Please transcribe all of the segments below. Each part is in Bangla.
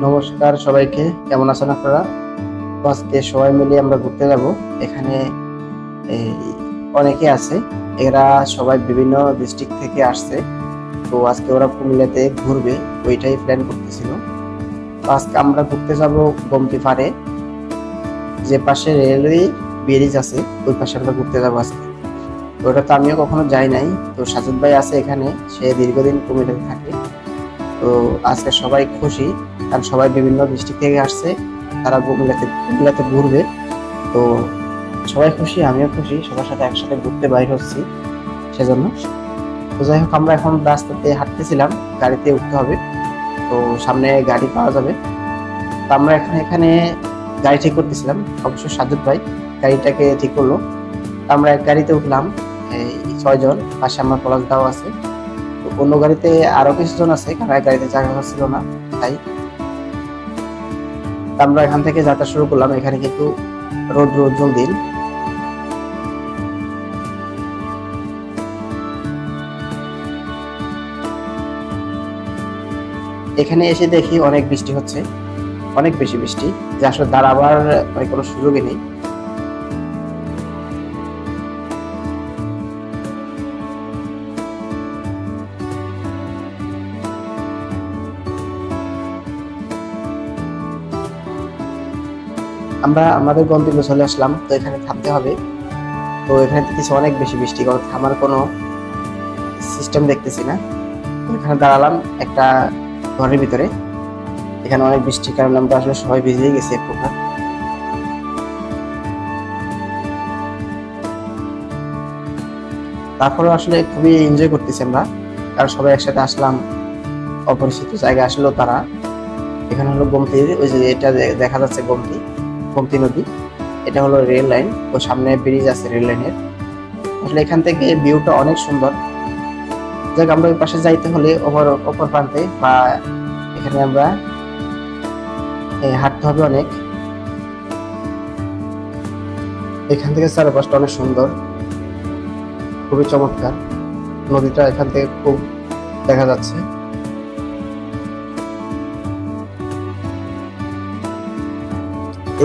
নমস্কার সবাইকে, কেমন আছেন আপনারা? তো আজকে সবাই মিলে আমরা ঘুরতে যাব। এখানে এই অনেকে আছে, এরা সবাই বিভিন্ন ডিস্ট্রিক্ট থেকে আসছে। তো আজকে ওরা কুমিল্লাতে ঘুরবে, ওইটাই প্ল্যান করতেছিল। তো আজকে আমরা ঘুরতে যাব গোমতী পাড়ে, যে পাশে রেলওয়ে ব্রিজ আছে ওই পাশে আমরা ঘুরতে যাবো আজকে। তো ওটা তো আমিও কখনো যাই নাই। তো সাজিদ ভাই আছে এখানে, সে দীর্ঘদিন কুমিল্লাতে থাকে। তো আজকে সবাই খুশি, কারণ সবাই বিভিন্ন ডিস্ট্রিক্ট থেকে আসছে, তারা কুমিল্লাতে ঘুরবে। তো সবাই খুশি, আমিও খুশি, সবার সাথে একসাথে ঘুরতে বাইর হচ্ছি সেজন্য। তো যাই হোক, আমরা এখন রাস্তাতে হাঁটতেছিলাম, গাড়িতে উঠতে হবে। তো সামনে গাড়ি পাওয়া যাবে। তো আমরা এখানে গাড়ি ঠিক করতেছিলাম, অবশ্য সাজ্জাদ ভাই গাড়িটাকে ঠিক করলো। তো আমরা এক গাড়িতে উঠলাম, এই 6 জন, পাশে আমার পলাশ দাও আছে। তো অন্য গাড়িতে আরো কিছুজন আছে, কারণ এক গাড়িতে জায়গা হচ্ছিল না, তাই আমরা এখান থেকে যাত্রা শুরু করলাম। এখানে কিন্তু রৌদ্র উজ্জ্বল দিন। এখানে এসে দেখি অনেক বৃষ্টি হচ্ছে, অনেক বেশি বৃষ্টি, যে আসলে দাঁড়াবার মানে কোনো সুযোগই নেই। আমরা আমাদের গন্তব্যে চলে আসলাম। তো এখানে থামতে হবে। তো এখানে দেখতেছি অনেক বেশি বৃষ্টি, কারণ থামার কোনো সিস্টেম দেখতেছি না। তো এখানে দাঁড়ালাম একটা ঘরের ভিতরে। এখানে অনেক বৃষ্টির কারণে আমরা আসলে সবাই ভিজে গেছি এক প্রকার। তারপরে আসলে খুবই এনজয় করতেছি আমরা, কারণ সবাই একসাথে আসলাম, অপরিচিত জায়গায় আসলো তারা। এখানে হলো গোমতীর, ওই যে এটা দেখা যাচ্ছে গোমতী, গোমতী নদী। এটা হলো রেল লাইন, ও সামনে ব্রিজ আছে রেল লাইনের। আসলে এখান থেকে ভিউটা অনেক সুন্দর। যাক, আমরা ওই পাশে যাইতে হলে অপর প্রান্তে বা এখানে আমরা হাঁটতে হবে অনেক। এখান থেকে চারপাশটা অনেক সুন্দর, খুবই চমৎকার। নদীটা এখান থেকে খুব দেখা যাচ্ছে।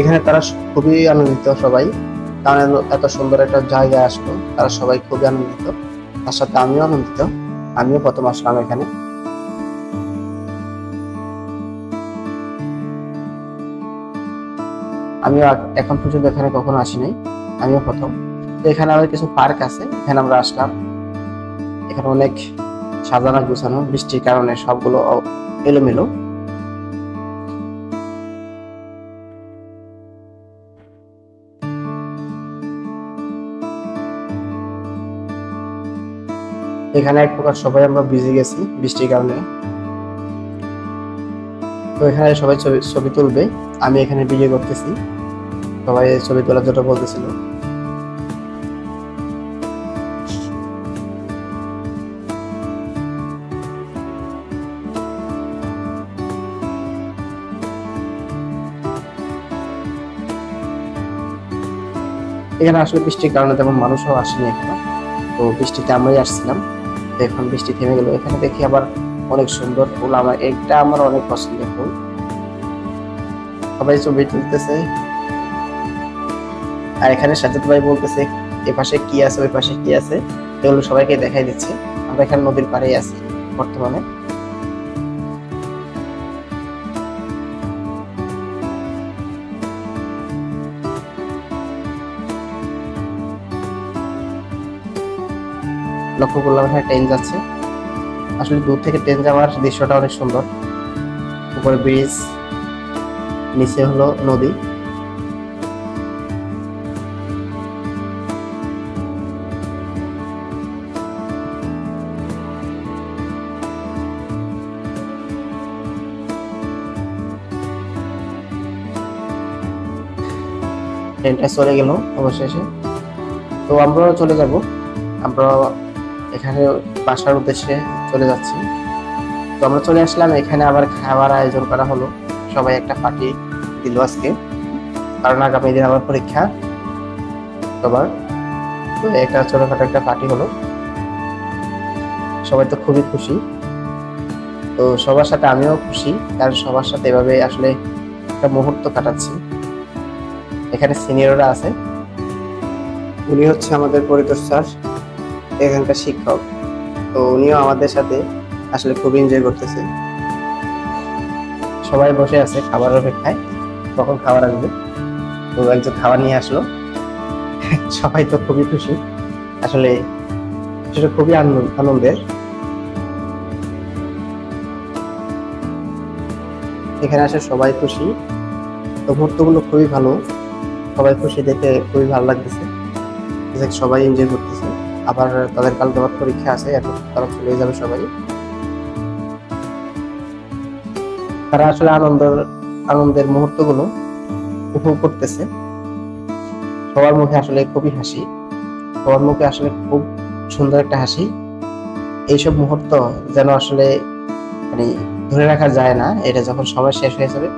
এখানে তারা খুবই আনন্দিত সবাই, কারণ এত সুন্দর একটা জায়গায় আসলো, তারা সবাই খুবই আনন্দিত। তার সাথে আমিও আনন্দিত, আমিও প্রথম আসলাম এখানে। আমিও এখন পর্যন্ত এখানে কখনো আসি নাই, আমিও প্রথম। তো এখানে আবার কিছু পার্ক আছে, এখানে আমরা আসলাম। এখানে অনেক সাজানো গুছানো, বৃষ্টির কারণে সবগুলো এলোমেলো। এখানে এক প্রকার সবাই আমরা ভিজে গেছি বৃষ্টির কারণে। তো এখানে সবাই ছবি তুলবে, আমি এখানে ভিডিও করতেছি, সবাই ছবি তোলার জন্য বলতেছিল। এখানে আসলে বৃষ্টির কারণে তেমন মানুষও আসেনি এখনো। তো বৃষ্টিতে আমরাই আসছিলাম। তো এখন বৃষ্টি থেমে গেল। এখানে দেখি আবার অনেক সুন্দর ফুল, আমার অনেক পছন্দের ফুল। সবাই ছবি তুলতেছে, আর এখানে সাজ্জাদ ভাই বলতেছে এ পাশে কি আছে ওই পাশে কি আছে, এগুলো সবাইকে দেখাই দিচ্ছে। আমরা এখানে নদীর পাড়েই আছি বর্তমানে। লক্ষ্য করলাম এখানে ট্রেন যাচ্ছে। আসলে দূর থেকে ট্রেন যাওয়ার দৃশ্যটা অনেক সুন্দর। উপরে ব্রিজ, নিচে হলো নদী। ট্রেনটা চলে গেল অবশেষে। তো আমরাও চলে যাব, আমরা এখানে বাসার উদ্দেশ্যে চলে যাচ্ছি। তো আমরা চলে আসলাম এখানে, আবার খাওয়ার আয়োজন করা হলো। সবাই একটা পার্টি দিল আজকে, কারণ আগামী দিন আবার পরীক্ষা সবার। তো একটা ছোটখাটো একটা পার্টি হলো, সবাই তো খুবই খুশি। তো তো সবার সাথে আমিও খুশি, কারণ সবার সাথে এভাবে আসলে একটা মুহূর্ত কাটাচ্ছি। এখানে সিনিয়ররা আছে, উনি হচ্ছে আমাদের পরিতোষ স্যার, এখানকার শিক্ষক। তো উনিও আমাদের সাথে আসলে খুব এনজয় করতেছে। সবাই বসে আছে খাবারের অপেক্ষায়, কখন খাবার আসবে। তো একজন খাবার নিয়ে আসলো, সবাই তো খুবই খুশি। আসলে সেটা খুবই আনন্দের। এখানে আসে সবাই খুশি, তো মুহূর্তগুলো খুবই ভালো। সবাই খুশি দেখে খুবই ভালো লাগতেছে, সবাই এনজয় করতেছে। আবার তাদের কালকে আবার পরীক্ষা আছে, এখন তারা চলে যাবে সবাই। তারা আসলে আনন্দের মুহূর্তগুলো উপভোগ করতেছে। সবার মুখে আসলে খুবই হাসি, সবার মুখে আসলে খুব সুন্দর একটা হাসি। এইসব মুহূর্ত যেন আসলে মানে ধরে রাখা যায় না, এটা যখন সময় শেষ হয়ে যাবে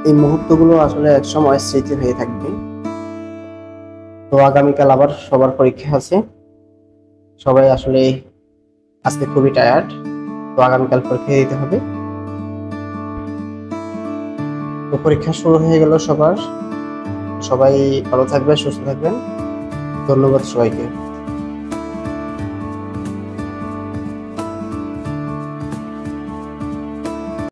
এই মুহূর্তগুলো আসলে এক সময় স্মৃতি হয়ে থাকবে। তো আগামীকাল আবার সবার পরীক্ষা আছে, সবাই আসলে আজকে খুবই টায়ার্ড। তো আগামীকাল পরীক্ষা দিতে হবে। তো পরীক্ষা শুরু হয়ে গেল সবার। সবাই ভালো থাকবেন, সুস্থ থাকবেন। ধন্যবাদ সবাইকে।